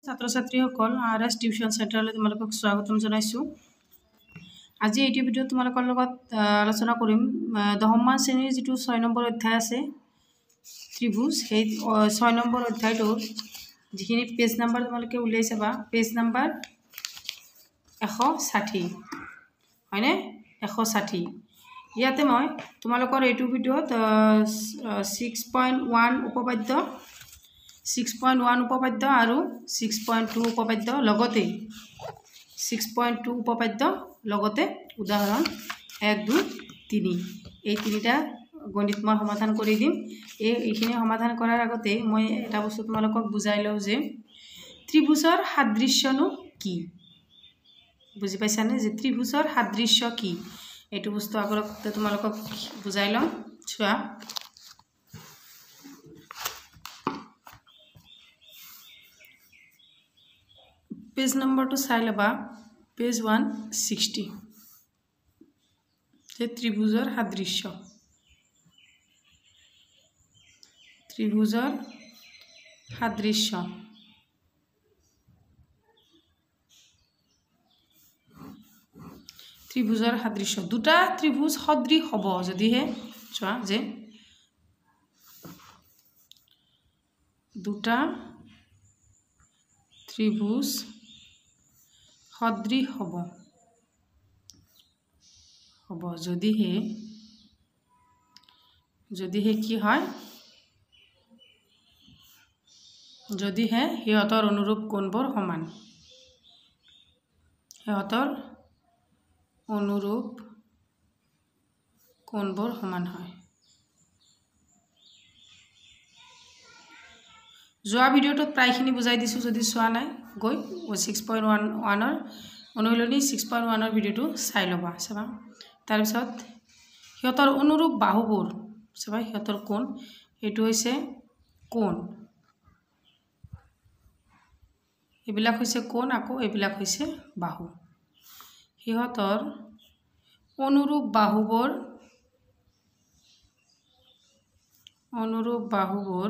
ছাত্ৰ ছাত্ৰীসকল RS tuition চেণ্টাৰলৈ তোমালোকক স্বাগতম জনাইছোঁ। আজি এইটো ভিডিঅ'ত তোমালোকৰ লগত আলোচনা কৰিম 10মান শ্ৰেণীৰ যিটো 6 নম্বৰ অধ্যায় আছে ত্ৰিভুজ, সেই 6 নম্বৰ অধ্যায়টোৰ যিখিনি পেজ নাম্বাৰ তোমালোকে উলিয়াই চাবা, পেজ নাম্বাৰ 160 হয়নে, 160। ইয়াতে মই তোমালোকৰ এইটো ভিডিঅ'ত 6.1 উপপাদ্য 6.1 উপপাদ্য আৰু 6.2 উপপাদ্য লগতে 6.2 উপপাদ্য লগতে উদাহৰণ 1, 2, 3 এই তিনিটা গণিত মই সমাধান কৰি দিম। এইখিনি সমাধান কৰাৰ আগতে মই এটা বস্তু তোমালোকক বুজাই লওঁ যে ত্ৰিভুজৰ সাদৃশ্যনো কি, বুজি পাইছানে যে ত্ৰিভুজৰ সাদৃশ্য কি, এইটো বস্তু আগতে তোমালোকক বুজাই লওঁ। চোৱা, পেজ নম্বৰটো চাই ল'বা, পেজ 160 যে ত্ৰিভুজৰ সাদৃশ্য। ত্ৰিভুজৰ সাদৃশ্য ত্ৰিভুজৰ সাদৃশ্য দুটা ত্ৰিভুজ সদৃশ হ'ব যদিহে, চোৱা যে দুটা ত্ৰিভুজ সদৃশ হ'ব যদিহে কি হয়, যদিহে সিহঁতৰ অনুৰূপ কোণবোৰ সমান, সিহঁতৰ অনুৰূপ কোণবোৰ সমান হয়। যোৱা ভিডিঅ'টোত প্ৰায়খিনি বুজাই দিছোঁ, যদি চোৱা নাই গৈ 6.1ৰ অনুশীলনী 6.1ৰ ভিডিঅ'টো চাই ল'বা। চাবা, তাৰপিছত সিহঁতৰ অনুৰূপ বাহুবোৰ চাবা, সিহঁতৰ কোণ, এইটো হৈছে কোণ, এইবিলাক হৈছে কোণ, আকৌ এইবিলাক হৈছে বাহু। সিহঁতৰ অনুৰূপ বাহুবোৰ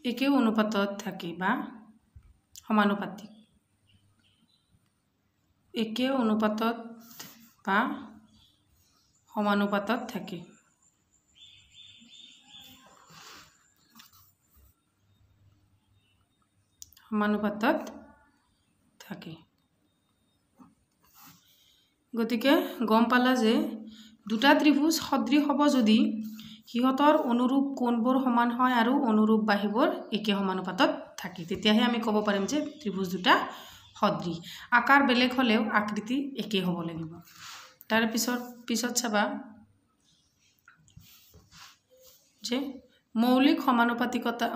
একে অনুপাতত থাকে বা সমানুপাতিক, একে অনুপাতত বা সমানুপাতত থাকে। সমানুপাতত থাকে। গতিকে গম পালা যে দুটা ত্ৰিভুজ সদৃশ হ'ব যদি সিহঁতৰ অনুৰূপ কোণবোৰ সমান হয় আৰু অনুৰূপ বাহুবোৰ একে সমানুপাতত থাকে, তেতিয়াহে আমি ক'ব পাৰিম যে ত্ৰিভুজ দুটা সদৃশ। আকাৰ বেলেগ হ'লেও আকৃতি একে হ'ব লাগিব। পিছত চাবা যে মৌলিক সমানুপাতিকতা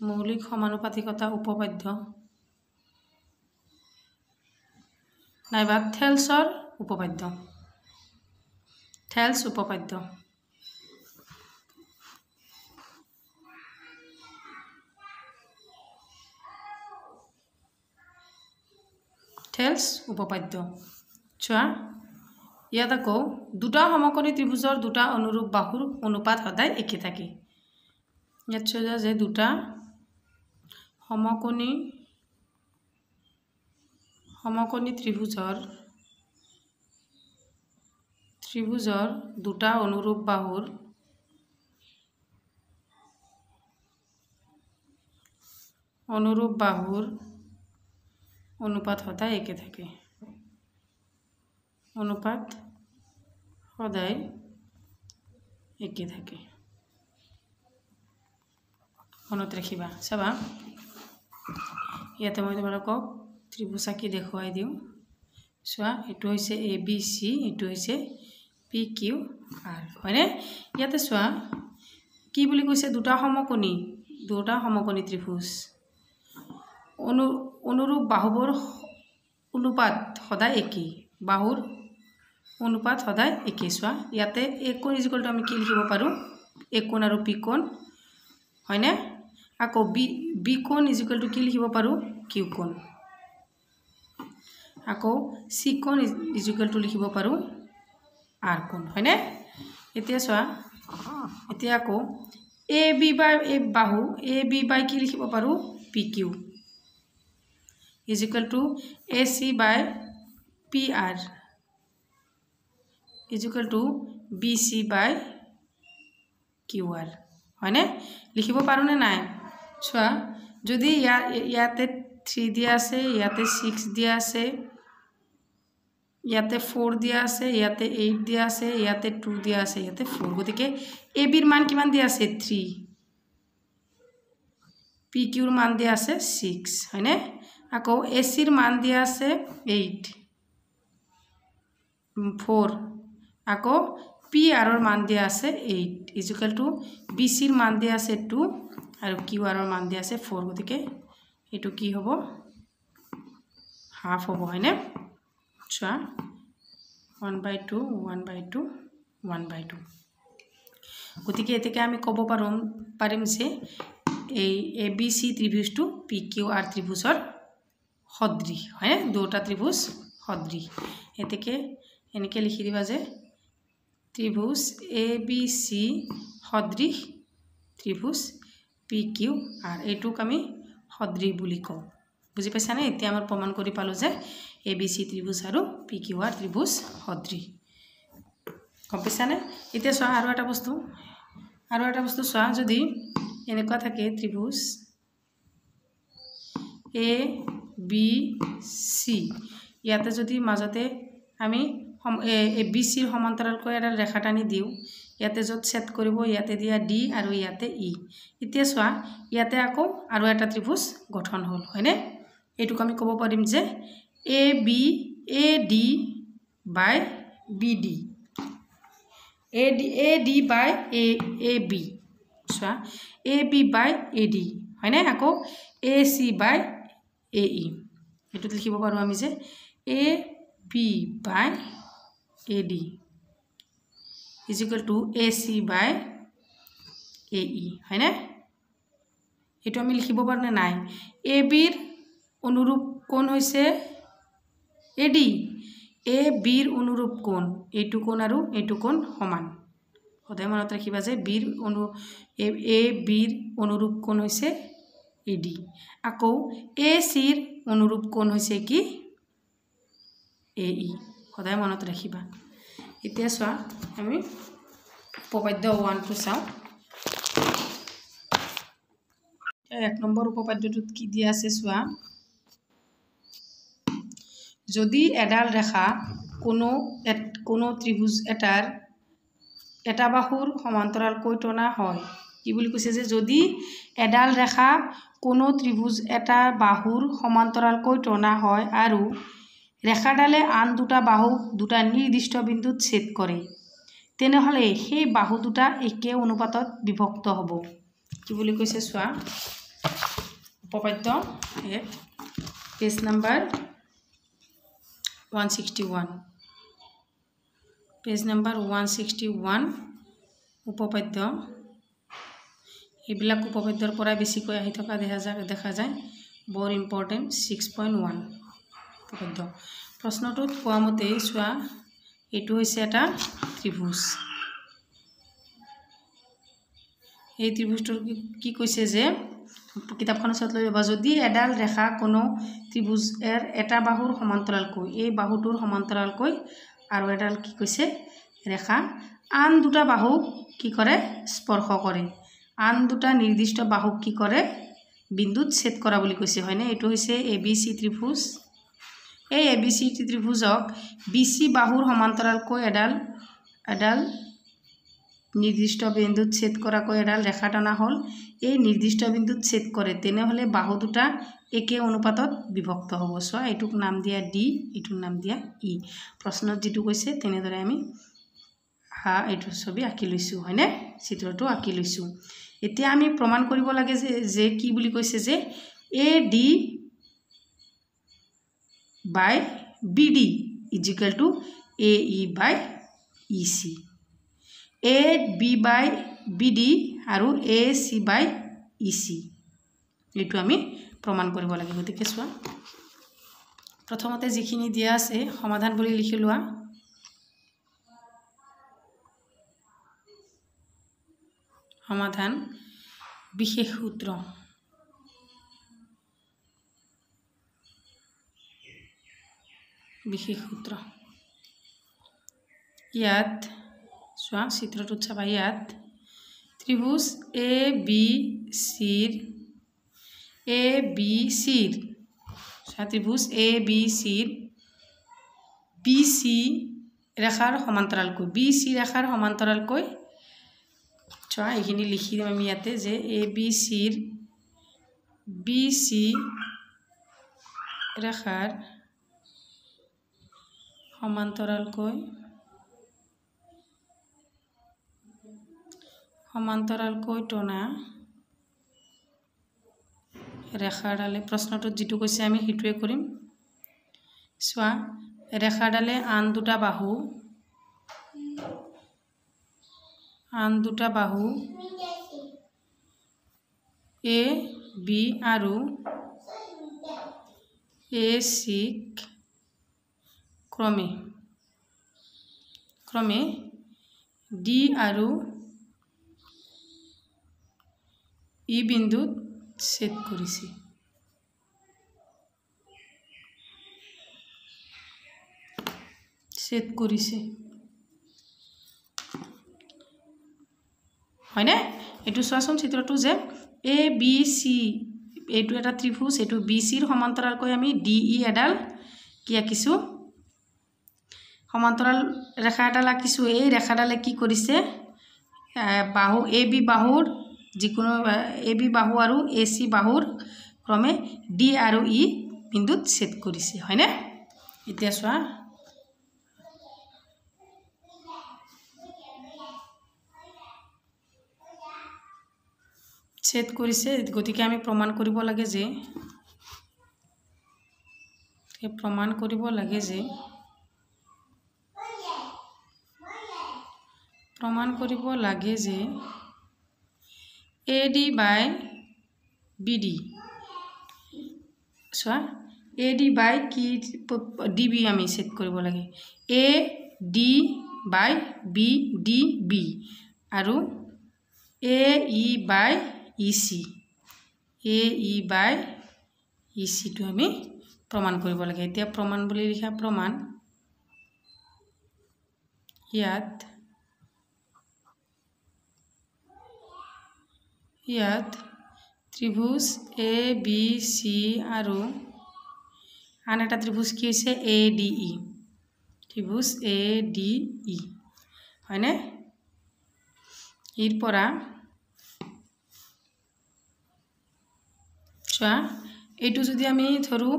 মৌলিক সমানুপাতিকতা উপপাদ্য নাইবা থেলছৰ উপপাদ্য, থেলছ উপপাদ্য চোৱা, ইয়াত আকৌ দুটা সমকোণী ত্ৰিভুজৰ দুটা অনুৰূপ বাহুৰ অনুপাত সদায় একে থাকে। ইয়াত চোৱা যে দুটা সমকোণী ত্ৰিভুজৰ দুটা অনুৰূপ বাহুৰ অনুপাত সদায় একে থাকে। অনুপাত সদায় একে থাকে, মনত ৰাখিবা। চাবা, ইয়াতে মই তোমালোকক ত্ৰিভুজ আঁকি দেখুৱাই দিওঁ। চোৱা, এইটো হৈছে ABC, এইটো হৈছে PQR, হয়নে? ইয়াতে চোৱা কি বুলি কৈছে, দুটা সমকোণী ত্ৰিভুজ অনুৰূপ বাহুবোৰ অনুপাত সদায় একেই, বাহুৰ অনুপাত সদায় একেই। চোৱা, ইয়াতে A কোণ ইকুৱেলটো আমি কি লিখিব পাৰোঁ, A কোণ আৰু P কোণ, হয়নে? আকৌ B কোণ ইকুৱেলটো কি লিখিব পাৰোঁ, Q কোণ। আকৌ সি কোণ ইজ ইকুৱেল টু লিখিব পাৰোঁ আৰ কোণ হয়নে এতিয়া চোৱা এতিয়া আকৌ এ বি বাই এই বাহু এ বি বাই কি লিখিব পাৰোঁ P Q is equal to A C by P R is equal to B C by Q R হয়নে লিখিব পাৰোঁনে নাই চোৱা যদি ইয়াতে 3 দিয়া আছে ইয়াতে 6 দিয়া আছে ইয়াতে 4 দিয়া আছে ইয়াতে 8 দিয়া আছে ইয়াতে 2 দিয়া আছে ইয়াতে 4 গতিকে এ বিৰ মান কিমান দিয়া আছে 3 পি কিউৰ মান দিয়া আছে 6 হয়নে আকৌ এ চিৰ মান দিয়া আছে 8 4 আকৌ পি আৰৰ মান দিয়া আছে 8 ইজ ইকুৱেল টু বি চিৰ মান দিয়া আছে 2 আৰু কিউ আৰৰ মান দিয়া আছে 4 গতিকে এটো কি হ'ব হাফ হ'ব হয়নে চোৱা 1/2 1/2 1/2 গতিকে এতেকে আমি ক'ব পাৰিম যে এই এ বি চি ত্ৰিভুজটো পি কিউ আৰ ত্ৰিভুজৰ সদৃশ হয়নে দুটা ত্ৰিভুজ সদৃশ এতেকে এনেকে লিখি দিবা যে ত্ৰিভুজ এ বি চি সদৃশ ত্ৰিভুজ পি কিউ আৰ এইটোক আমি সদৃশ বুলি কওঁ বুজি পাইছানে এতিয়া আমাৰ প্ৰমাণ কৰি পালো যে এ বি চি ত্ৰিভুজ আৰু পি কিউ আৰ ত্ৰিভুজ সদৃশ গম পাইছানে এতিয়া চোৱা আৰু এটা বস্তু চোৱা যদি এনেকুৱা থাকে ত্ৰিভুজ এ বি চি ইয়াতে যদি মাজতে আমি এ বি চিৰ সমান্তৰালকৈ এটা ৰেখা টানি দিওঁ ইয়াতে য'ত ছেদ কৰিব ইয়াতে দিয়া ডি আৰু ইয়াতে ই এতিয়া চোৱা ইয়াতে আকৌ আৰু এটা ত্ৰিভুজ গঠন হ'ল হয়নে এইটোক আমি ক'ব পাৰিম যে A D by B D A D by A B চোৱা A B by A D হয়নে আকৌ এ চি বাই এ ই এইটোত লিখিব পাৰোঁ আমি যে A B by A D is equal to A C by A E হয়নে এইটো আমি লিখিব পাৰোঁনে নাই এ বিৰ অনুৰূপ কোণ হৈছে এ ডি এ বিৰ অনুৰূপ কোণ এইটো কোণ আৰু এইটো কোণ সমান সদায় মনত ৰাখিবা যে এ বিৰ অনুৰূপ কোণ হৈছে এ ডি আকৌ এ চিৰ অনুৰূপ কোণ হৈছে কি এ ই সদায় মনত ৰাখিবা এতিয়া চোৱা আমি উপপাদ্য 1 টো চাওঁ 1 নম্বৰ উপপাদ্যটোত কি দিয়া আছে চোৱা যদি এডাল ৰেখা কোনো ত্ৰিভুজ এটাৰ এটা বাহুৰ সমান্তৰালকৈ টনা হয় কি বুলি কৈছে যে যদি এডাল ৰেখা কোনো ত্ৰিভুজ এটা বাহুৰ সমান্তৰালকৈ টনা হয় আৰু ৰেখাডালে আন দুটা বাহুক দুটা নিৰ্দিষ্ট বিন্দুত ছেদ কৰে তেনেহলে সেই বাহু দুটা একে অনুপাতত বিভক্ত হ'ব কি বুলি কৈছে চোৱা উপপাদ্য 1 পেজ নাম্বাৰ 161 পেজ নাম্বাৰ 161 উপপাদ্য এইবিলাক উপপাদ্যৰ পৰা বেছিকৈ আহি থকা দেখা যায় বৰ ইম্পৰ্টেণ্ট 6.1 উপপাদ্য প্ৰশ্নটোত কোৱা মতে চোৱা এইটো হৈছে এটা ত্ৰিভুজ এই ত্ৰিভুজটোৰ কি কৈছে যে কিতাপখন চাই লৈ ল'বা যদি এডাল ৰেখা কোনো ত্ৰিভুজৰ এটা বাহুৰ সমান্তৰালকৈ এই বাহুটোৰ সমান্তৰালকৈ আৰু এডাল কি কৈছে ৰেখা আন দুটা বাহুক কি কৰে স্পৰ্শ কৰে আন দুটা নিৰ্দিষ্ট বাহুক কি কৰে বিন্দুত ছেদ কৰা বুলি কৈছে হয়নে এইটো হৈছে এ বি চি ত্ৰিভুজ এই A B C ত্ৰিভুজক B C বাহুৰ সমান্তৰালকৈ এডাল নিৰ্দিষ্ট বিন্দুত ছেদ কৰাকৈ এডাল ৰেখা টনা হ'ল এই নিৰ্দিষ্ট বিন্দুত ছেদ কৰে তেনেহলে বাহু দুটা একে অনুপাতত বিভক্ত হ'ব চোৱা এইটোক নাম দিয়া ডি এইটোৰ নাম দিয়া ই প্ৰশ্নত যেটো কৈছে তেনেদৰে আমি এইটো ছবি আঁকি লৈছো হয়নে চিত্ৰটো আঁকি লৈছো এতিয়া আমি প্ৰমাণ কৰিব লাগে যে কি বুলি কৈছে যে A D by B D is equal to A E by E C A B by B D আৰু A C by E C এইটো আমি প্ৰমাণ কৰিব লাগে গতিকে চোৱা প্ৰথমতে যিখিনি দিয়া আছে সমাধান বুলি লিখি লোৱা সমাধান বিশেষ সূত্ৰ ইয়াত চোৱা চিত্ৰটোত চাবা ইয়াত ত্ৰিভুজ এ বি চিৰ ত্ৰিভুজ এ বি চিৰ বি সি ৰেখাৰ সমান্তৰালকৈ চোৱা এইখিনি লিখি দিম আমি ইয়াতে যে এ বি চিৰ বি সি ৰেখাৰ সমান্তৰালকৈ টনা ৰেখাডালে প্ৰশ্নটোত যিটো কৈছে আমি সেইটোৱে কৰিম চোৱা ৰেখাডালে আন দুটা বাহু এ বি আৰু এ চিক ক্ৰমে ডি আৰু ই বিন্দুত ছেদ কৰিছে হয়নে এটু চোৱাচোন চিত্ৰটো যে এ বি সি এইটো এটা ত্ৰিভুজ এইটো বি সিৰ সমান্তৰালকৈ আমি ডি ই এডাল কি আঁকিছো সমান্তৰাল ৰেখা এডাল আঁকিছো এই ৰেখাডালে কি কৰিছে বাহু এ বি বাহুৰ যিকোনো এ বি বাহু আৰু এ সি বাহুৰ ক্ৰমে ডি আৰু ই বিন্দুত ছেদ কৰিছে হয়নে এতিয়া চোৱা ছেদ কৰিছে গতিকে আমি প্ৰমাণ কৰিব লাগে যে AD by BD চোৱা AD by কি DB আমি ছেদ কৰিব লাগে AD by BDB আৰু AE by EC টো আমি প্ৰমাণ কৰিব লাগে এতিয়া প্ৰমাণ বুলি লিখা প্ৰমাণ ইয়াত ত্ৰিভুজ এ বি সি আৰু আন এটা ত্ৰিভুজ কি হৈছে ADE ত্ৰিভুজ ADE হয়নে ইয়াৰ পৰা চোৱা এইটো যদি আমি ধৰো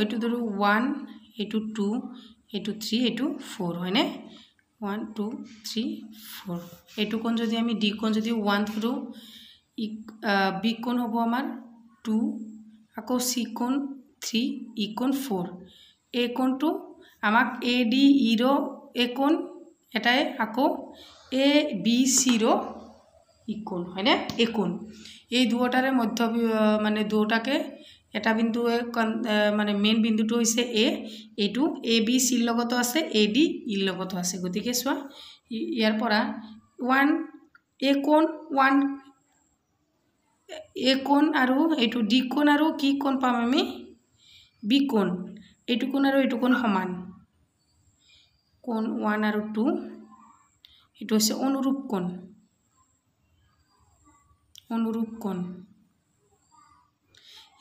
এইটো ধৰো 1 এইটো 2 এইটো 3 এইটো 4 হয়নে 1 2 3 4 এইটো কোণ যদি আমি ডি কোণ যদি 1 ধৰো বি কোণ হ'ব আমাৰ 2 আকৌ সি কোণ 3 ই কোণ 4 এই কোণটো আমাক ADE ৰ এই কোণ এটাই আকৌ ABC ৰ ই কোণ হয়নে এই কোণ এই দুটাৰে মধ্য মানে দুটাকে এটা বিন্দু মানে মেইন বিন্দুটো হৈছে এ এইটো ABC ৰ লগতো আছে AD ৰ লগতো আছে গতিকে চোৱা ইয়াৰ পৰা 1 এ কোণ আৰু এইটো ডি কোণ আৰু কি কোণ পাম আমি বি কোণ এইটো কোণ আৰু এইটো কোণ সমান কোণ 1 আৰু 2 এইটো হৈছে অনুৰূপ কোণ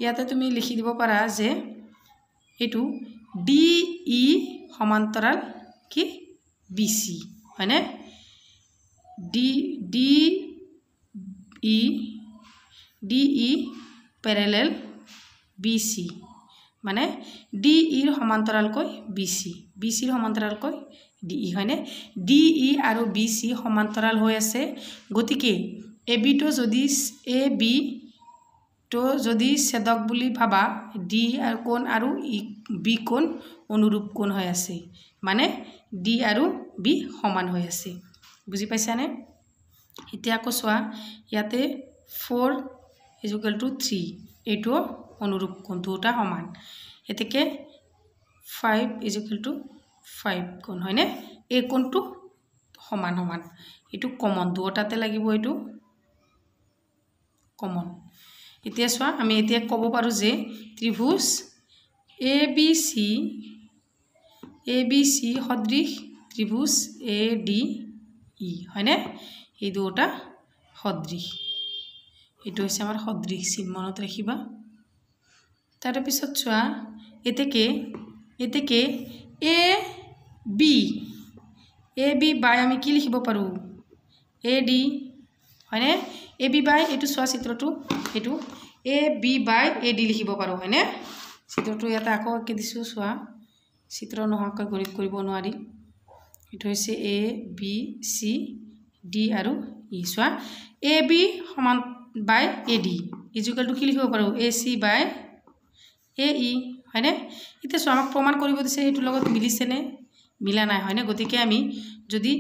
ইয়াতে তুমি লিখি দিব পাৰা যে এইটো DE সমান্তৰাল কি BC হয়নে DE প্যাৰেলেল BC মানে DE ৰ সমান্তৰালকৈ BC ৰ সমান্তৰালকৈ DE হয়নে DE আৰু BC সমান্তৰাল হৈ আছে গতিকে AB তো যদি ছেদক বুলি ভাবা D আৰু কোণ আৰু B কোণ অনুৰূপ কোণ হৈ আছে মানে D আৰু B সমান হৈ আছে বুজি পাইছানে এতিয়া আকৌ চোৱা ইয়াতে 4 = 3 এইটো অনুৰূপ কোণ দুটা সমান এতেকে 5 = 5 কোণ হয়নে এই কোণটো সমান সমান এটু কমন দুটাতে লাগিব এটু কমন এতিয়া সোয়া আমি এতিয়া কব পাৰো যে ত্ৰিভুজ ABC সদৃশ ত্ৰিভুজ ADE হয়নে এই দুটা সদৃশ এটু হৈছে আমাৰ সদৃশ চিন মনত ৰাখিবা তাৰ পিছত সোয়া এতেকে AB বাই আমি কি লিখিব পাৰো AD হয়নে AB বাই এটু সোয়া চিত্ৰটো এটু AB বাই AD লিখিব পাৰো হয়নে চিত্ৰটো ইয়াতে আকৌ কি দিছো সোয়া চিত্ৰ নহকৈ গণিত কৰিব নোৱাৰি এটু হৈছে ABCD আৰু E সোয়া AB সমান বাই AD ইকুয়াল টু কি লিখিব পাৰো AC বাই AE হয়নে ইতে সোয়া আমাক প্ৰমাণ কৰিব দিছে এটু লগত মিলিছে নে মিলা নাই হয়নে গতিকে আমি যদি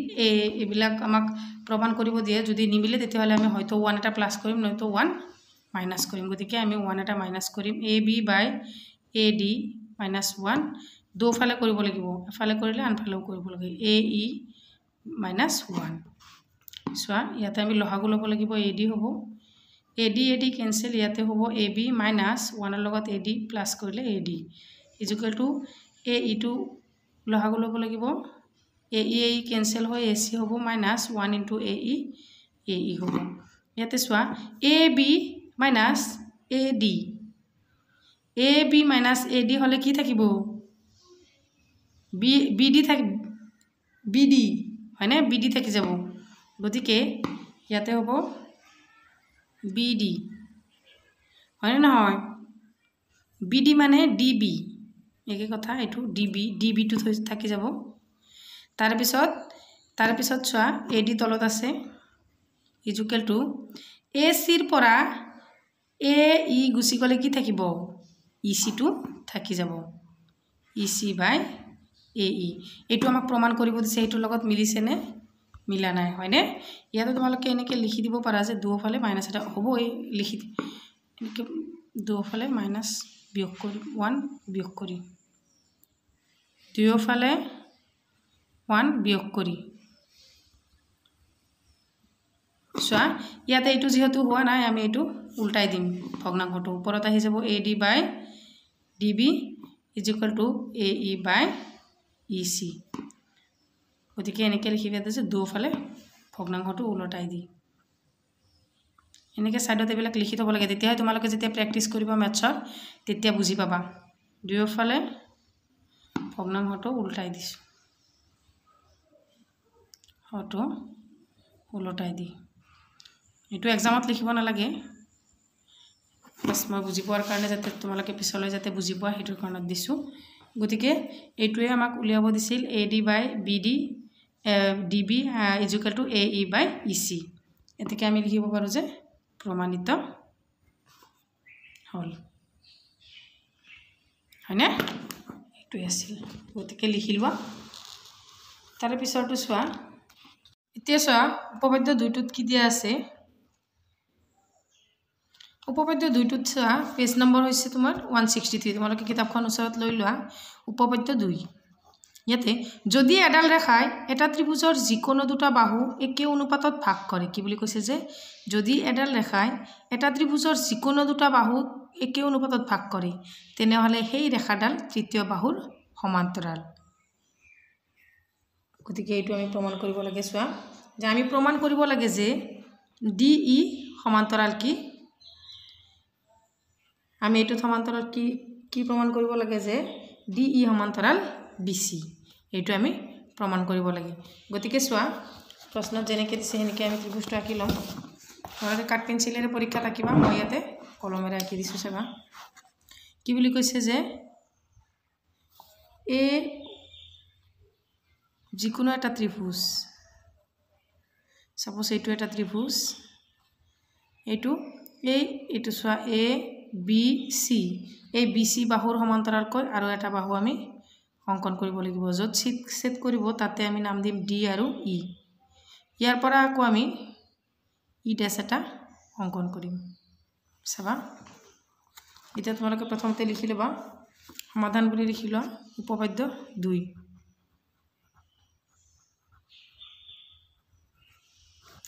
এবিলাক আমাক প্ৰমাণ কৰিব দিয়ে যদি নিমিলে তেতিয়াহলে আমি হয়তো 1 এটা প্লাস কৰিম নয়তো 1 মাইনাস কৰিম গতিকে আমি 1 এটা মাইনাস কৰিম AB বাই AD minus 1 দো ফালে কৰিব লাগিব এফালে কৰিলে আনফালেও কৰিব লাগে AE minus 1 সোয়া ইয়াতে আমি লহাগু লব লাগিব AD হ'ব AD cancel ইয়াতে হ'ব AB minus 1 ৰ লগত AD প্লাস কৰিলে AD equal to AE to লহাগু লব লাগিব AE cancel হয় AC হ'ব minus 1 into AE হ'ব ইয়াতে সোয়া AB minus AD AB minus AD হলে কি থাকিব BD থাকি BD হয়নে BD থাকি যাব গতিকে ইয়াতে হ'ব BD হয়নে নহয় BD মানে DB একে কথা এটু DB টু থাকি যাব তাৰ পিছত সোয়া AD তলত আছে ইকুয়াল টু AC ৰ পৰা AE গুছি গলে কি থাকিব EC টু থাকি যাব EC বাই AE এটু আমাক প্ৰমাণ কৰিব দিছে এটু লগত মিলিছে নে মিলা নাই হয়নে ইয়াতে তোমালোকে এনেকে লিখি দিব পাৰা যে দুফালে মাইনাস এটা হ'ব এই লিখি এনেকে দুফালে মাইনাস বিয়োগ কৰি 1 বিয়োগ কৰি দুফালে 1 বিয়োগ কৰি সোয়া ইয়াতে এটু যেহেতু হোৱা নাই আমি এটু উল্টাই দিম ভগ্নাংশটো ওপৰত আহি যাব AD by DB equal to AE by EC গতিকে এনেকে লিখিবা যে দুফালে ভগ্নাংশটো উল্টাই দি এনেকে সাইডত এবিলাক লিখি থব লাগে তেতিয়া তোমালোকে যেতিয়া প্ৰ্যাকটিস কৰিবা ম্যাথছৰ তেতিয়া বুজি পাবা দুফালে ভগ্নাংশটো উল্টাই দিছো হটো উল্টাই দি এটু এক্সামত লিখিব না লাগে বাস মই বুজি পোৱাৰ কাৰণে যাতে তোমালোকে পিছলৈ যাতে বুজি পোৱা হেতুৰ কাৰণত দিছো গতিকে এটুৱে আমাক উলিয়াব দিছিল AD by BD DB equal to AE by EC এতেকে আমি লিখিব পাৰো যে প্ৰমাণিত হল হয়নে এটু আছিল গতিকে লিখিলবা তাৰ পিছৰটো সোয়া এতিয়া সোয়া উপপাদ্য দুইটোত কি দিয়া আছে উপপাদ্য দুইটোত সোয়া পেজ নম্বৰ হৈছে তোমাৰ 163 তোমালোকে কিতাপখন ওচৰত লৈ লোৱা উপপাদ্য 2 ইয়াতে যদি এডাল ৰেখাই এটা ত্ৰিভুজৰ যিকোনো দুটা বাহু একে অনুপাতত ভাগ কৰে কি বুলি কৈছে যে যদি এডাল ৰেখাই এটা ত্ৰিভুজৰ যিকোনো দুটা বাহু একে অনুপাতত ভাগ কৰে তেনেহলে সেই ৰেখাডাল তৃতীয় বাহুৰ সমান্তৰাল গতিকে এইটো আমি প্ৰমাণ কৰিব লাগে সোয়া যে আমি প্ৰমাণ কৰিব লাগে যে DE সমান্তৰাল কি আমি এইটো সমান্তৰাল কি প্ৰমাণ কৰিব লাগে যে DE সমান্তৰাল BC এইটো আমি প্ৰমাণ কৰিব লাগে গতিকে সোয়া প্ৰশ্ন যেনেকৈ দিছে হেনেকৈ আমি ত্ৰিভুজটো আঁকি লম তোমালোকে কাট পেন্সিলেৰে পৰীক্ষাত আঁকিবা মই ইয়াতে কলমেৰে আঁকি দিছো চাবা কি বুলি কৈছে যে এ যিকোনো এটা ত্ৰিভুজ সাপোজ এইটো এটা ত্ৰিভুজ এইটো সোয়া ABC এই BC বাহুৰ সমান্তৰালকৈ আৰু এটা বাহু আমি অঙ্কন কৰিব লাগিব যত ছেদ কৰিব তাতে আমি নাম দিম D আৰু E ইয়াৰ পৰা আকৌ আমি E ড্যাশ এটা অঙ্কন কৰিম চাবা এটা তোমালোকে প্ৰথমতে লিখি লবা সমাধান বুলি লিখি লোৱা উপপাদ্য 2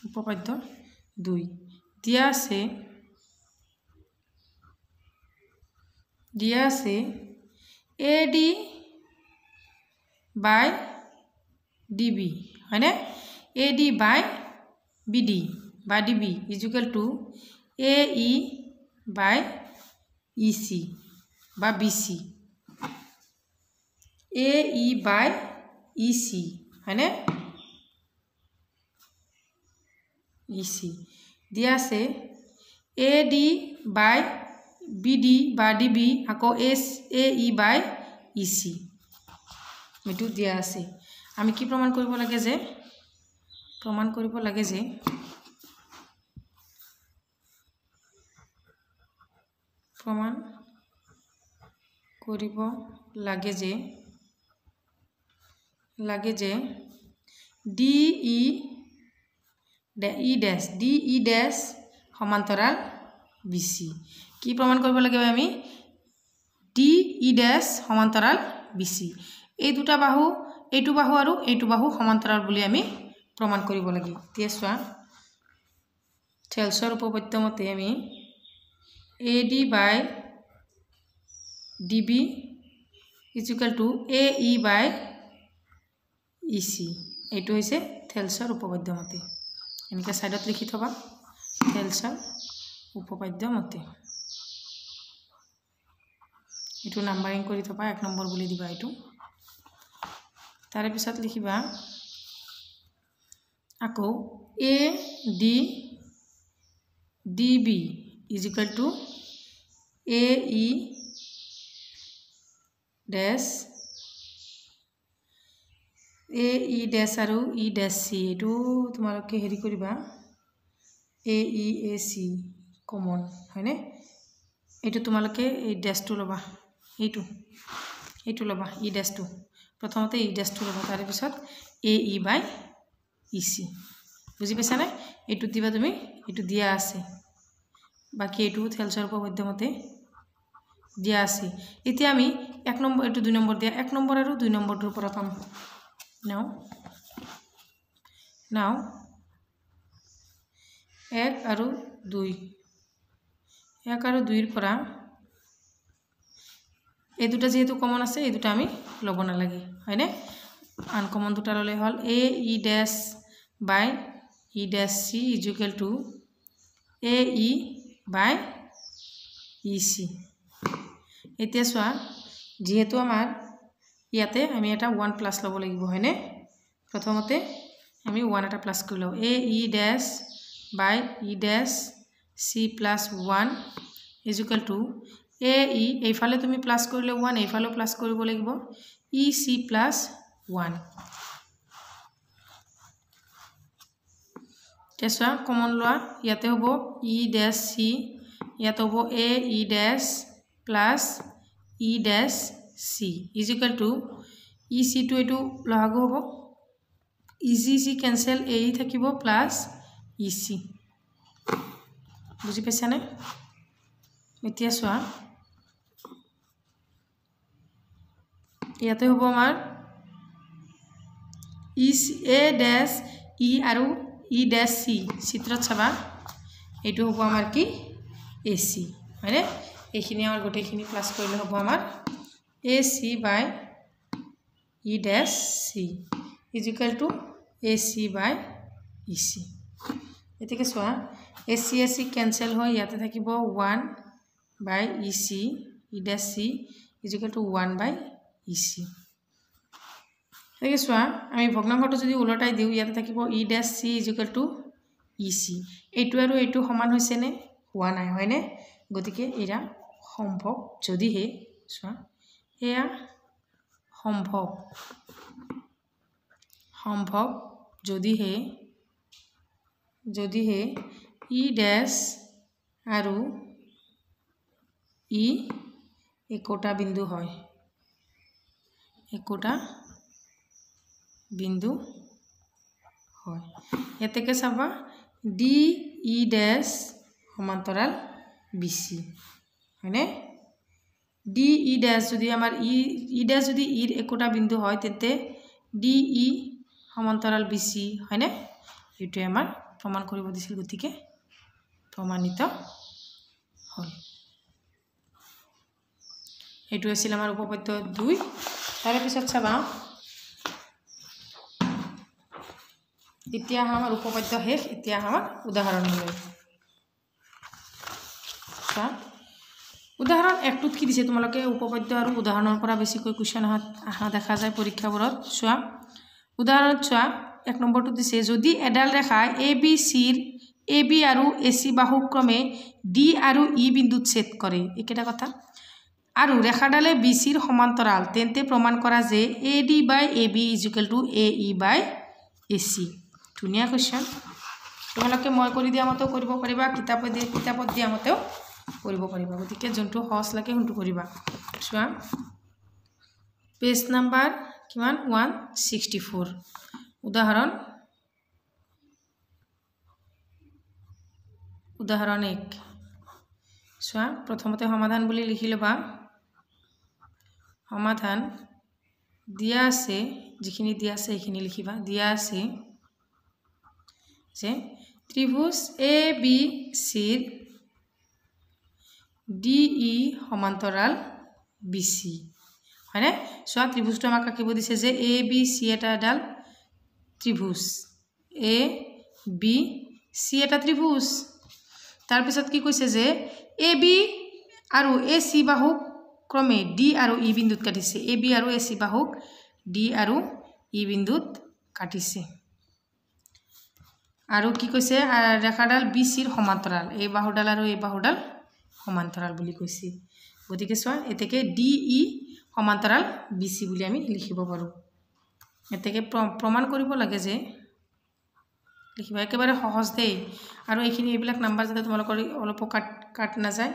উপপাদ্য 2 দিয়া আছে AD by DB হয়নে AD by BD by DB is equal to AE by EC by BC AE by EC হয়নে EC দিয়া আছে AD by BD by DB আকৌ AE by EC এটো দিয়া আছে আমি কি প্রমাণ কৰিব লাগে যে প্ৰমাণ কৰিব লাগে যে প্ৰমাণ কৰিব লাগে যে DE dash সমান্তৰাল BC কি প্ৰমাণ কৰিব লাগে আমি DE dash সমান্তৰাল BC এই দুটা বাহু এইটো বাহু আৰু এইটো বাহু সমান্তৰাল বুলি আমি প্ৰমাণ কৰিব লাগে তেছৱা থেলছৰ উপপাদ্য মতে আমি AD by DB is equal to AE by EC এইটো হৈছে থেলছৰ উপপাদ্য মতে এনেকৈ সাইডত লিখি থবা থেলছৰ উপপাদ্য মতে এটো নাম্বাৰিং কৰি থবা 1 নম্বৰ বুলি দিবা এটো তাৰে পিছত লিখিবা আকৌ AD DB is equal to AE dash আৰু E dash C এটো তোমালোকে হেৰি কৰিবা AEAC কমন হয়নে এটো তোমালোকে এই ড্যাশটো লবা এইটো লবা E ড্যাশটো প্ৰথমতে E ড্যাশটো লবা তাৰে পিছত AE by EC বুজি পাইছা না এটো দিবা তুমি এটো দিয়া আছে বাকি এটো থেলছৰ উপপাদ্য মতে দিয়া আছে এতিয়া আমি 1 নম্বৰ এটো 2 নম্বৰ দিয়া 1 নম্বৰ আৰু 2 নম্বৰটোৰ পৰা পাম নাও 1 আৰু 2 1 আৰু 2 ৰ পৰা এই দুটা যেহেতু কমন আছে এই দুটা আমি লব না লাগে হয়নে আনকমন দুটা ললে হল AE dash by E dash C is equal to AE by EC এতিয়া সোয়া যেহেতু আমার ইয়াতে আমি এটা 1 প্লাস লব লাগিব হয়নে প্রথমতে আমি 1 এটা প্লাস কৰি লও AE dash by E dash C plus 1 is equal to AE এইফালে তুমি প্লাস কৰিলে 1 এইফালে প্লাস কৰিব লাগিব EC plus 1 তেসা কমন লোৱা ইয়াতে হ'ব E dash C ইয়াতে হ'ব AE dash plus E dash C is equal to EC to এটো লহাগু হ'ব EC cancel AE থাকিব plus EC বুজি পাইছা নে এতিয়া সোয়া ইয়াতে হ'ব আমাৰ A dash E আৰু E dash C চিত্ৰত চাবা এটো হ'ব আমাৰ কি AC মানে এইখিনি আমাৰ গোটেইখিনি প্লাস কৰিলে হ'ব আমাৰ AC by E dash C is equal to AC by EC এটাকে সোয়া AC cancel হয় ইয়াতে থাকিব 1 by EC E dash C is equal to 1 by EC এটাকে সোয়া আমি ভগ্নাংশটো যদি উলটাই দিও ইয়াতে থাকিব E dash C is equal to EC এইটো আৰু এইটো সমান হৈছে নে হোৱা নাই হয়নে গতিকে এৰা সম্ভৱ যদিহে সোয়া এয়া সম্ভৱ যদিহে E dash আৰু E একোটা বিন্দু হয় এতেকে চাবা DE dash সমান্তৰাল BC হয়নে ডি ই ড্যাশ যদি আমাৰ ই ড্যাশ যদি ইৰ একোটা বিন্দু হয় তেন্তে ডি ই সমান্তৰাল BC হয়নে এইটোৱে আমাৰ প্ৰমাণ কৰিব দিছিল গতিকে প্ৰমাণিত হ'ল এইটো আছিল আমাৰ উপপাদ্য 2 তাৰে পিছত চাবা এতিয়া আমাৰ উপপাদ্য শেষ এতিয়া আমাৰ উদাহৰণলৈ উদাহৰণ 1ত কি দিছে তোমালোকে উপপাদ্য আৰু উদাহৰণৰ পৰা বেছিকৈ কোৱেশ্চন আহা দেখা যায় পৰীক্ষাবোৰত চোৱা উদাহৰণত চোৱা 1 নম্বৰটো দিছে যদি এডাল ৰেখা ABCৰ AB আৰু AC বাহু ক্ৰমে D আৰু E বিন্দুত ছেদ কৰে একেটা কথা আৰু ৰেখাডালে BCৰ সমান্তৰাল তেন্তে প্ৰমাণ কৰা যে AD by AB = AE by AC ধুনীয়া কোৱেশ্চন তোমালোকে মই কৰি দিয়া মতেও কৰিব পাৰিবা কিতাপত দিয়া মতেও কৰিব পাৰিবা গতিকে যোনটো সহজ লাগে সেইটো কৰিবা চোৱা পেজ নাম্বাৰ কিমান 164 উদাহৰণ 1 চোৱা প্ৰথমতে সমাধান বুলি লিখি লবা সমাধান দিয়া আছে যিখিনি দিয়া আছে এইখিনি লিখিবা দিয়া আছে যে ত্ৰিভুজ ABC ৰ DE সমান্তৰাল BC হয়নে চোৱা ত্ৰিভুজটো আমাক আঁকিব দিছে যে ABC এটা এডাল ত্ৰিভুজ ABC এটা ত্ৰিভুজ তাৰ পিছত কি কৈছে যে AB আৰু AC বাহুক ক্ৰমে D আৰু E বিন্দুত কাটিছে AB আৰু AC বাহুক D আৰু E বিন্দুত কাটিছে আৰু কি কৈছে ৰেখাডাল BCৰ সমান্তৰাল এই বাহুডাল আৰু এই বাহুডাল সমান্তৰাল বুলি কৈছে গতিকে চোৱা এতেকে DE সমান্তৰাল BC বুলি আমি লিখিব পাৰো এতেকে প্ৰমাণ কৰিব লাগে যে লিখিবা একেবাৰে সহজ দেই আৰু এইখিনি এইবিলাক নাম্বাৰ যাতে তোমালোকৰ অলপ কাট না যায়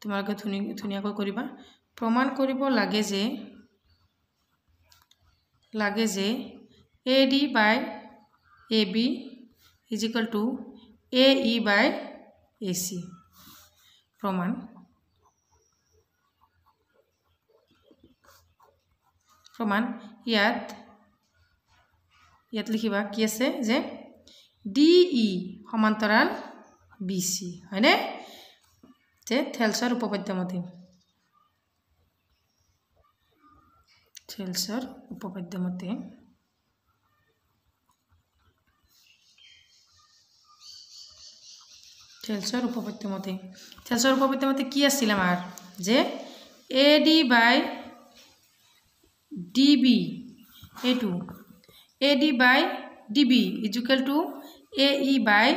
তোমালোকে ধুনীয়াকৈ কৰিবা প্ৰমাণ কৰিব লাগে যে AD by AB = AE by AC প্ৰমাণ ইয়াত লিখিবা কি আছে যে DE সমান্তৰাল BC হয়নে যে থেলছৰ উপপাদ্য মতে থেলছৰ উপপাদ্য মতে থেলছৰ উপপাদ্য মতে কি আছিল আমাৰ যে AD by DB এইটো AD by DB = AE by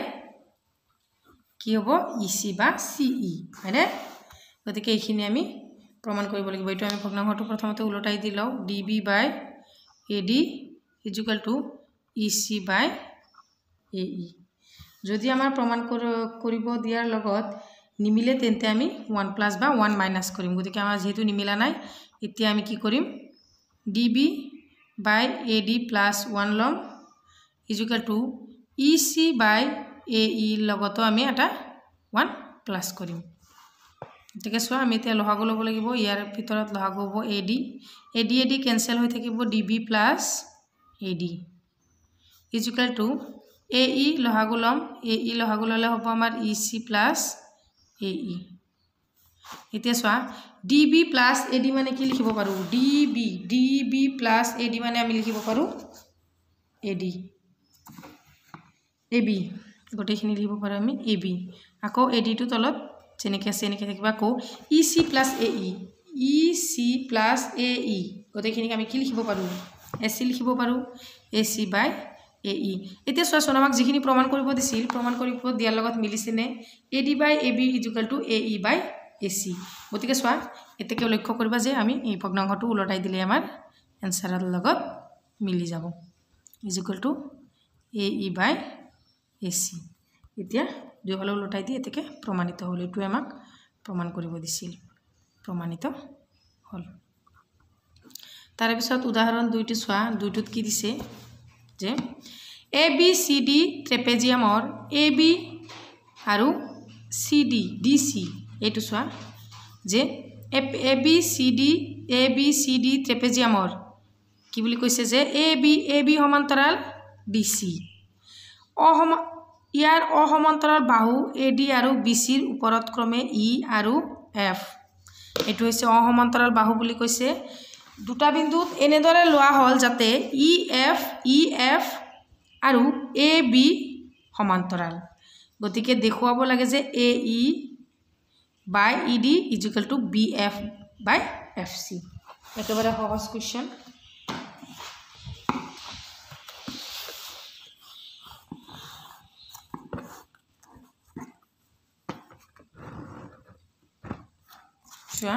কি হ'ব EC বা CE হয়নে গতিকে এইখিনি আমি প্ৰমাণ কৰিব লাগিব এইটো আমি ভগ্নাংশটো প্ৰথমতে উলটাই দি লও DB by AD = EC by AE যদি আমাৰ প্ৰমাণ কৰিব দিয়াৰ লগত নিমিলে তেন্তে আমি 1 প্লাস বা 1 মাইনাস কৰিম গতিকে আমাৰ যেহেতু নিমিলা নাই এতিয়া আমি কি কৰিম DB by AD plus 1 লম = EC by AE লগতো আমি এটা 1 প্লাস কৰিম গতিকে চোৱা আমি এতিয়া লহাগু ল'ব লাগিব ইয়াৰ ভিতৰত লহাগু হ'ব AD কেনসেল হৈ থাকিব DB plus AD = AE লহাগু লম AE লহাগু ললে হ'ব আমাৰ EC plus AE এতিয়া চোৱা DB plus AD মানে কি লিখিব পাৰো DB plus AD মানে আমি লিখিব পাৰো AB গোটেইখিনি লিখিব পাৰো আমি AB আকৌ AD টো তলত যেনেকৈ আছে এনেকৈ থাকিবা আকৌ EC plus AE গোটেইখিনি আমি কি লিখিব পাৰো AC লিখিব পাৰো AC by AE এতিয়া চোৱা আমাক যিখিনি প্ৰমাণ কৰিব দিছিল প্ৰমাণ কৰিব দিয়াৰ লগত মিলিছেনে AD by AB = AE by AC গতিকে চোৱা এতেকে লক্ষ্য কৰিবা যে আমি এই ভগ্নাংশটো উলটাই দিলে আমাৰ এনসাৰৰ লগত মিলি যাব = AE by AC এতিয়া দুইফালে উলটাই দি এতেকে প্ৰমাণিত হ'ল এটো আমাক প্ৰমাণ কৰিব দিছিল প্ৰমাণিত হ'ল তাৰে পিছত উদাহৰণ 2টি চোৱা 2টোত কি দিছে যে ABCD ট্ৰেপেজিয়ামৰ AB আৰু CD DC এইটো চোৱা যে এ বি চি ডি ট্ৰেপেজিয়ামৰ কি বুলি কৈছে যে এ বি সমান্তৰাল ডি চি ইয়াৰ অসমান্তৰাল বাহু এ ডি আৰু বি চিৰ ওপৰত ক্ৰমে ই আৰু এফ এইটো হৈছে অসমান্তৰাল বাহু বুলি কৈছে দুটা বিন্দুত এনেদৰে লোৱা হ'ল যাতে ই এফ আৰু এ বি সমান্তৰাল গতিকে দেখুৱাব লাগে যে A E by E D is equal to B F by F C একেবাৰে সহজ কুৱেশ্যন চোৱা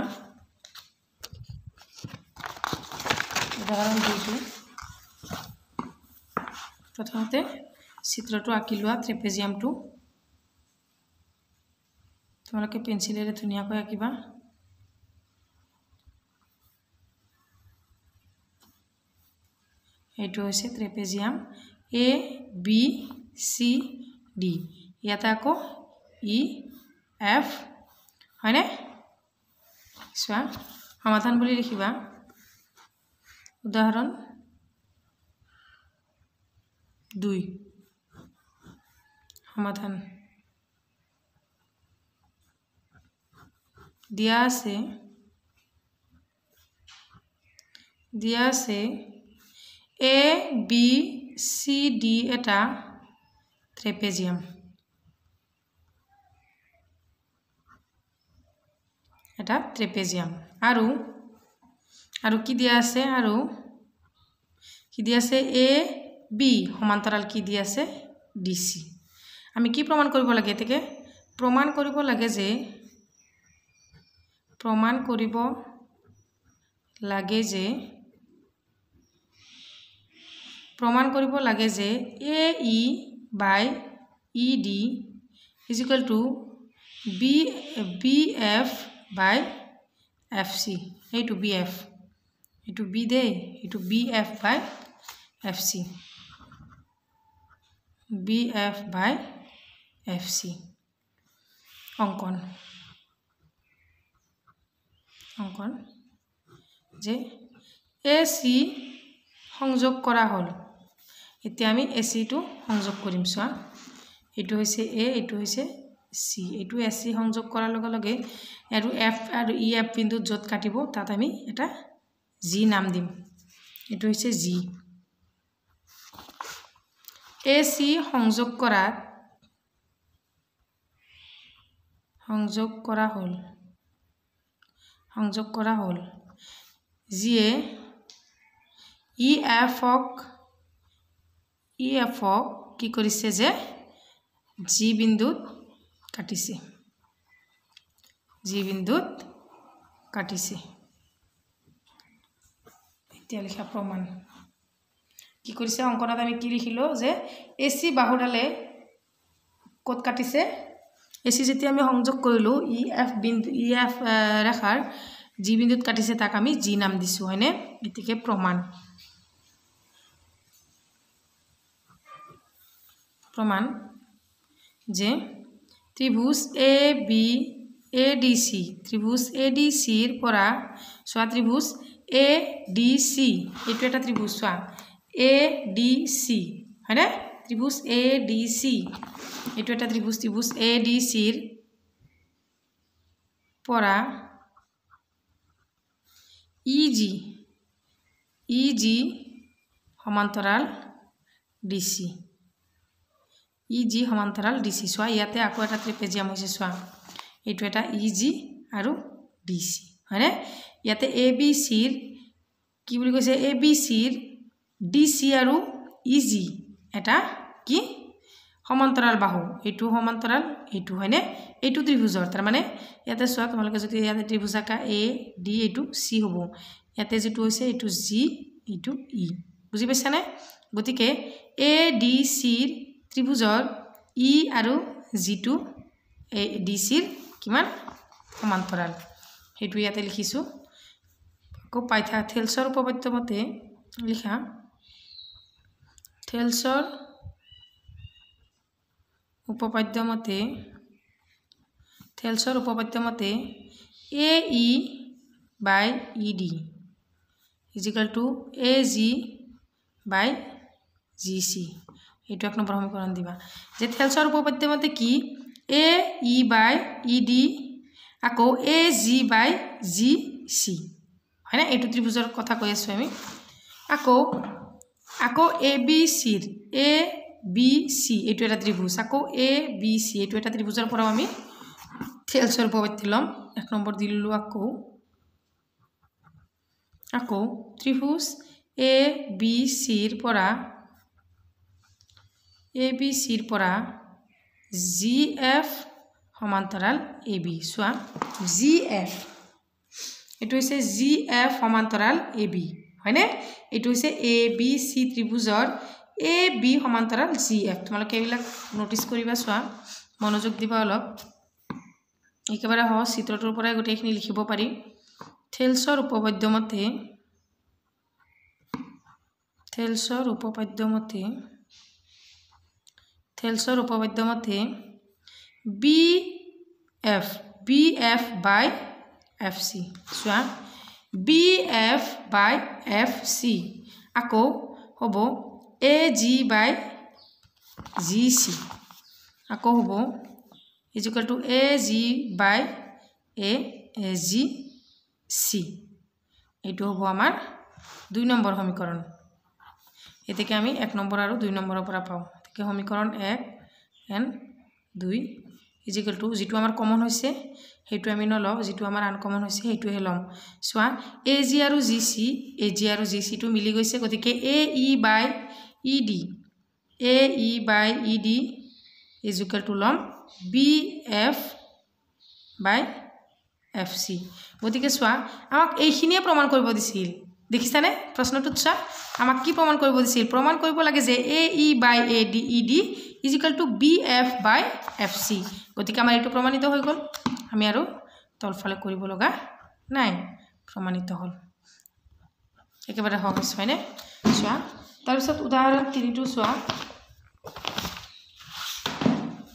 উদাহৰণ 2 প্ৰথমতে চিত্ৰটো আঁকি লোৱা ট্ৰেপেজিয়ামটো তোমালোকে পেন্সিলেৰে ধুনীয়াকৈ আঁকিবা এইটো হৈছে ট্ৰেপেজিয়াম এ বি চি ডি ইয়াতে আকৌ ই এফ হয়নে চোৱা সমাধান বুলি লিখিবা উদাহৰণ 2 সমাধান দিয়া আছে এ বি চি ডি এটা ট্ৰেপেজিয়াম আৰু কি দিয়া আছে এ বি সমান্তৰাল কি দিয়া আছে ডি চি আমি কি প্ৰমাণ কৰিব লাগে এতেকে প্ৰমাণ কৰিব লাগে যে A E by E D is equal to B F by F C এইটো বি এফ এইটো বি দে এইটো B F by F C B F by F C অঙ্কন যে এ চি সংযোগ কৰা হল এতিয়া আমি এ চি টো সংযোগ কৰিম চোৱা এইটো হৈছে এ এইটো হৈছে চি এইটো এ চি সংযোগ কৰাৰ লগে লগে আৰু এফ আৰু ই এফ বিন্দু যত কাটিব তাত আমি এটা জি নাম দিম এইটো হৈছে জি এ চি সংযোগ কৰা হল জিয়ে ই এফক কি কৰিছে যে জি বিন্দুত কাটিছে এতিয়া লিখা প্ৰমাণ কি কৰিছে অঙ্কনত আমি কি লিখিলো যে এসি বাহুডালে কত কাটিছে এসি যেতিয়া আমি সংযোগ কৰিলো ই এফ ৰেখাৰ জি বিন্দুত কাটিছে তাক আমি জি নাম দিছো হয়নে এতিকে প্ৰমাণ যে ত্ৰিভুজ A B A D C ত্ৰিভুজ এ ডি সি ৰ পৰা সোৱা ত্ৰিভুজ এ ডি সি এটো এটা ত্ৰিভুজ সোৱা এ ডি সি হয়নে ত্ৰিভুজ এ ডি সি এটো এটা ত্ৰিভুজ এ ডি সি ৰ পৰা ই জি সমান্তৰাল ডি সি সোৱা ইয়াতে আকৌ এটা ট্ৰেপেজিয়াম হৈছে সোৱা এটো এটা ই জি আৰু ডি সি হয়নে ইয়াতে এ বি সি ৰ কি বুলি কৈছে এ বি সি ৰ ডি সি আৰু ই জি এটা কি সমান্তৰাল বাহু এটো সমান্তৰাল এটো হয়নে এটো ত্ৰিভুজৰ তাৰ মানে ইয়াতে সোৱা তোমালোকে যদি ইয়াতে ত্ৰিভুজ আকা এ ডি এটো সি হ'ব ইয়াতে যেটো হৈছে এটো জি এটো ই বুজি পাইছানে গতিকে এ ডি সি ৰ ত্ৰিভুজৰ ই আৰু জি টু এ ডি সি ৰ কিমান সমান্তৰাল হেতু ইয়াতে লিখিছো আকৌ থেলছৰ উপপাদ্য মতে লিখা থেলছৰ উপপাদ্য মতে এ ই by ED is equal to AG by GC এইটো এক নম্বৰ সমীকৰণ দিবা যে থেলছৰ উপপাদ্য মতে কি AE by ED আকৌ AG by GC হয়না এইটো ত্ৰিভুজৰ কথা কৈ আছো আমি আকৌ ABC ABC এইটো এটা ত্ৰিভুজ আকৌ ABC এইটো এটা ত্ৰিভুজৰ পৰা আমি থেলছৰ উপপাদ্য লম এক নম্বৰ দিলু আকৌ ত্ৰিভুজ ABC ৰ পৰা GF সমান্তৰাল AB সোয়া GF এটো হৈছে GF সমান্তৰাল AB হয়নে এটো হৈছে ABC ত্ৰিভুজৰ AB সমান্তৰাল GF তোমালোকে এইবিলাক নোটিস কৰিবা সোয়া মনোযোগ দিবা অলপ একেবাৰে সহজ চিত্ৰটোৰ পৰা গোটেইখিনি লিখিব পাৰি থেলছৰ উপপাদ্য মতে BF by FC soya BF by FC আকৌ হ'ব AG by GC আকৌ হ'ব is equal to AG by AGC এইটো হ'ব আমাৰ 2 নম্বৰ সমীকৰণ এতেকে আমি 1 নম্বৰ আৰু 2 নম্বৰৰ পৰা পাও তেকে সমীকৰণ 1 and 2 is equal to যেটো আমাৰ কমন হৈছে হেতু আমি নলও যেটো আমাৰ আনকমন হৈছে হেতু হে লম সোয়া AG আৰু GC টো মিলি গৈছে গতিকে AE by ED is equal to লম BF by FC গতিকে সোয়া আমাক এইখিনিয়ে প্ৰমাণ কৰিব দিছিল দেখিছানে প্ৰশ্নটো চা আমাক কি প্ৰমাণ কৰিব দিছিল প্ৰমাণ কৰিব লাগে যে AE by ED is equal to BF by FC গতিকে আমাৰ এটো প্ৰমাণিত হৈ গল আমি আৰু তলফালে কৰিব লগা নাই প্ৰমাণিত হল একেবাৰে সহজ হয়নে সোয়া তাৰ পিছত উদাহৰণ 3 টো সোয়া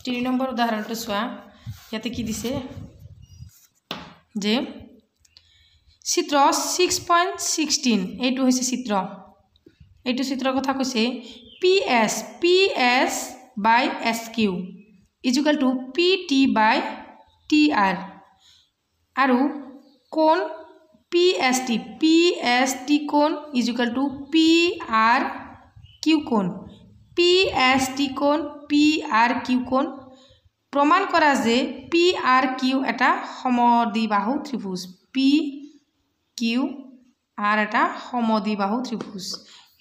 3 নম্বৰ উদাহৰণটো সোয়া ইয়াতে কি দিছে যে চিত্ৰ 6.16 এইটো হৈছে চিত্ৰৰ কথা কৈছে PS by SQ is equal to PT by TR আৰু কোণ PST কোণ is equal to PRQ কোণ PST কোণ PRQ কোণ প্ৰমাণ কৰা যে PRQ এটা সমদ্বিবাহু ত্ৰিভুজ PQR এটা সমদ্বিবাহু ত্ৰিভুজ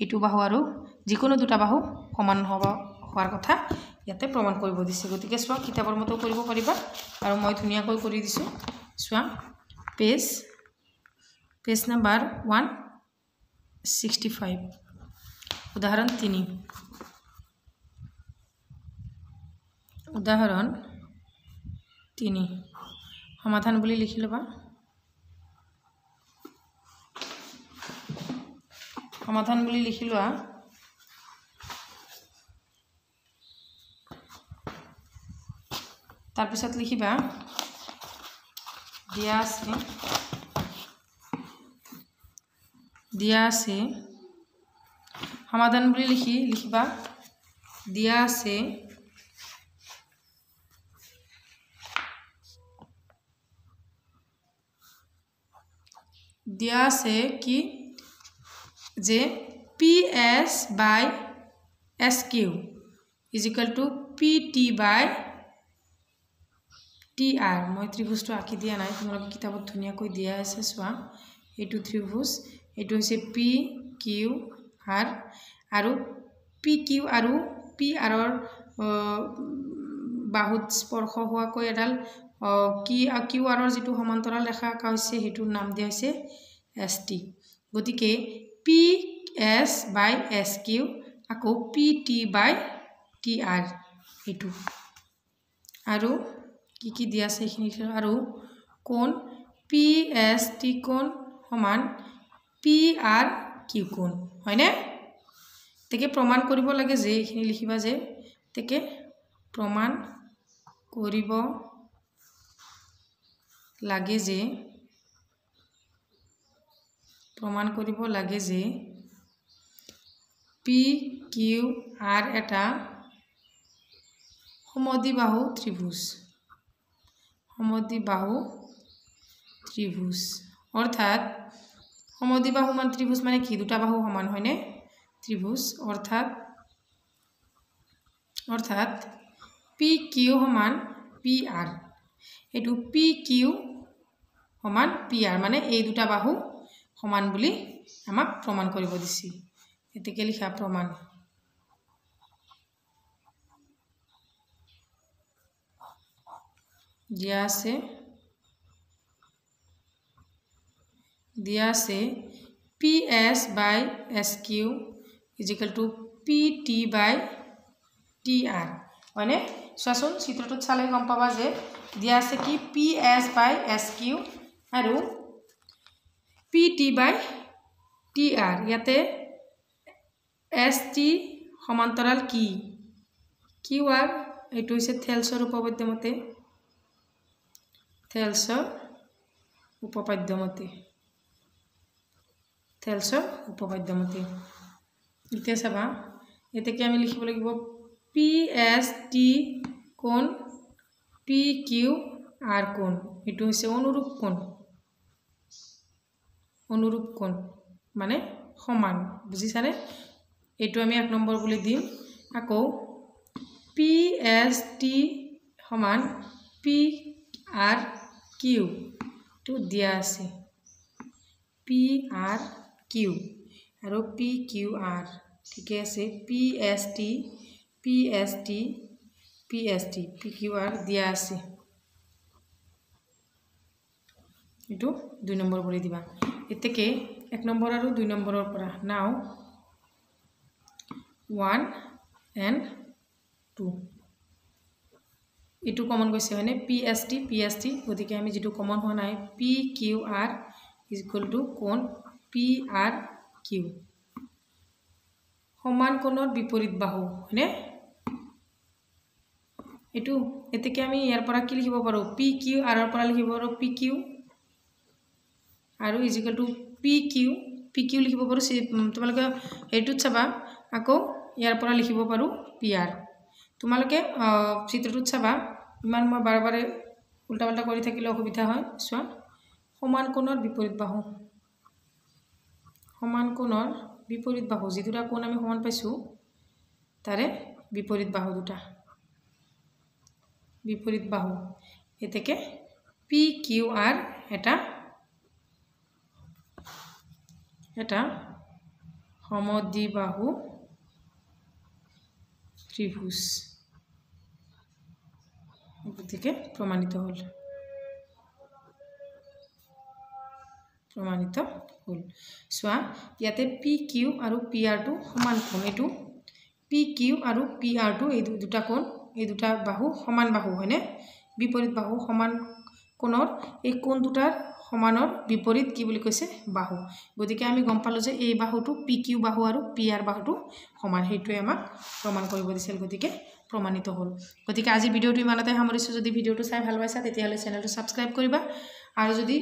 এটো বাহু আৰু যিকোনো দুটা বাহু সমান হোৱাৰ কথা ইয়াতে প্ৰমাণ কৰিব দিছে গতিকে সোয়া কিতাপৰ মতো কৰিব পাৰিবা আৰু মই ধুনিয়াকৈ কৰি দিছো সোয়া পেজ নাম্বাৰ 165 উদাহৰণ 3 সমাধান বুলি লিখি লবা সমাধান বুলি লিখি লোৱা তাৰ পিছত লিখিবা দিয়া আছে সমাধান বুলি লিখিবা দিয়া আছে কি যে PS by SQ is equal to PT by TR মই ত্রিভুজটো আঁকি দিয়া নাই তোমালোকে কিতাপত ধুনিয়াকৈ দিয়া আছে সোয়া এইটো ত্রিভুজ এইটো হৈছে PQR আৰু PQ আৰু PR ৰ বাহুত স্পৰ্শ হোৱাকৈ এডাল QR ৰ যেটো সমান্তৰাল ৰেখা আঁকা হৈছে হেতুৰ নাম দিয়া হৈছে ST গতিকে PS by SQ আকৌ PT by TR এটো আৰু কি দিয়া আছে এখিনি আৰু কোণ PST কোণ সমান PRQ কোণ হয়নে তেকে প্ৰমাণ কৰিব লাগে যে এখিনি লিখিবা যে তেকে প্ৰমাণ কৰিব লাগে যে প্ৰমাণ কৰিব লাগে যে পি কিউ আৰ এটা সমদ্বিবাহু ত্ৰিভুজ অৰ্থাৎ সমদ্বিবাহু মান ত্ৰিভুজ মানে কি দুটা বাহু সমান হয়নে ত্ৰিভুজ অৰ্থাৎ পি কিউ সমান পি আৰ এটো পি কিউ সমান পি আৰ মানে এই দুটা বাহু সমান বুলি আমাক প্ৰমাণ কৰিব দিছি এতেকে লিখা প্ৰমাণ দিয়া আছে PS by SQ is equal to PT by TR মানে সসন চিত্রটো চালে গম পাবা যে দিয়া আছে কি PS by SQ আৰু PT by TR ইয়াতে ST সমান্তৰাল কি QR এটো হৈছে থেলছৰ উপপাদ্যমতে ইতে চাবা এতে কি আমি লিখিব লাগিব PST কোণ PQR কোণ এটো হৈছে অনুৰূপ কোণ মানে সমান বুজিছানে এটো আমি এক নম্বৰ বুলি দিম আকৌ PST সমান PRQ তো দিয়া আছে PRQ আৰু PQR ঠিক আছে PST PQR দিয়া আছে এটো 2 নম্বৰ বুলি দিবা এতেকে 1 নম্বৰ আৰু 2 নম্বৰৰ পৰা নাও 1 and 2 এটো কমন গৈছে মানে PST গতিকে আমি যেটো কমন হোৱা নাই PQR = কোণ PRQ সমান কোণৰ বিপৰীত বাহু হয়নে এটো এতেকে আমি ইয়াৰ পৰা কি লিখিব পাৰো PQR ৰ পৰা লিখিব পাৰো PQ আৰু PQ লিখিব পাৰো তোমালোকে এটোত চাবা আকৌ ইয়াৰ পৰা লিখিব পাৰো PR তোমালোকে চিত্ৰটোত চাবা ইমান মই বাৰবাৰে উল্টা পাল্টা কৰি থাকিলে অসুবিধা হয় চোৱা সমান কোণৰ বিপৰীত বাহু যেটা কোণ আমি সমান পাইছো তাৰে বিপৰীত বাহু এতেকে PQR এটা সমদ্বিবাহু ত্ৰিভুজ গতিকে প্ৰমাণিত হল সোয়া ইয়াতে PQ আৰু PR টু সমান কোণ এটো PQ আৰু PR টু এই দুটা কোণ এই দুটা বাহু সমান বাহু হয়নে বিপৰীত বাহু সমান কোণৰ এই কোণ দুটাৰ সমানৰ বিপৰীত কি বুলি কৈছে বাহু গতিকে আমি গম পালো যে এই বাহুটো PQ বাহু আৰু PR বাহুটো সমান হেইটোৱে আমাক প্ৰমাণ কৰিব দিছিল গতিকে প্ৰমাণিত হল গতিকে আজি ভিডিওটো ইমানতে সামৰিছো যদি ভিডিওটো চাই ভাল পাইছা তেতিয়াহলে চেনেলটো সাবস্ক্ৰাইব কৰিবা আৰু যদি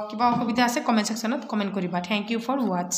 কিবা অসুবিধা আছে কমেন্ট সেকশনত কমেন্ট কৰিবা থ্যাংক ইউ ফৰ ওয়াচ